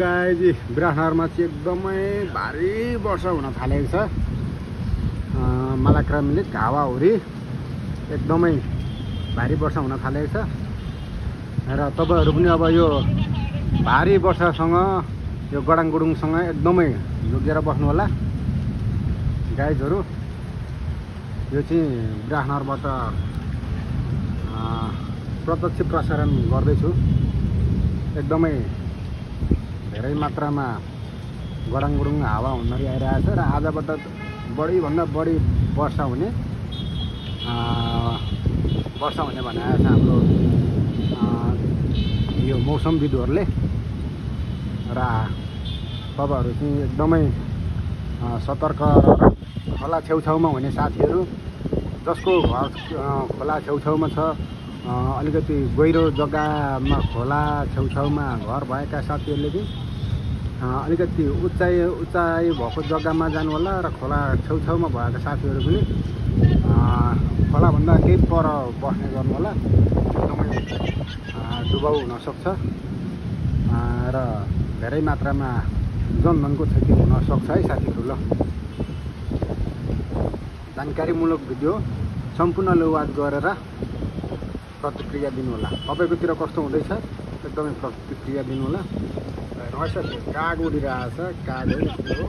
Guys विराटनगरमा चाहिँ एकदमै भारी वर्षा हुन थालेको छ। मालाक्रा मिलिक हावाहुरी एकदमै भारी वर्षा हुन थालेको छ र तपाईहरु पनि अब यो भारी वर्षासँग यो गडाङगुडुङसँग एकदमै जोगिएर बस्नु होला गाइजहरु। यो चाहिँ विराटनगरबाट प्रत्यक्ष प्रसारण गर्दैछु। एकदमै धेरै मात्रामा गडाङगुडुङ हावा हुन्नरी आइरहेछ र आजबाट बढी भन्दा बढी वर्षा हुने भनेको छ हाम्रो यो मौसमविदहरूले। र तपाईहरु चाहिँ एकदमै सतर्क खोला छेउछाउमा हुने साथीहरु, जसको घर खोला छेउछाउमा छ, अलिकति गहिरो जग्गामा खोला छेउछाउमा घर भएका साथीहरुले चाहिँ अलिकति उचाइ भएको जग्गामा जानु होला र खोला छेउछाउमा भएका साथीहरु पनि खोला भन्दा केही पर बस्ने गर्नु होला। एकदमै डुबाउ हुन सक्छ र धेरै मात्रामा जनधनको क्षति हुन सक्छ है साथीहरु। ल जानकारीमूलक भिडियो सम्पूर्णले वाच गरेर प्रतिक्रिया दिनु होला। तपाईकोतिर कस्तो हुँदैछ एकदमै प्रतिक्रिया दिनु होला। काग उडिरहेछ, काग हो।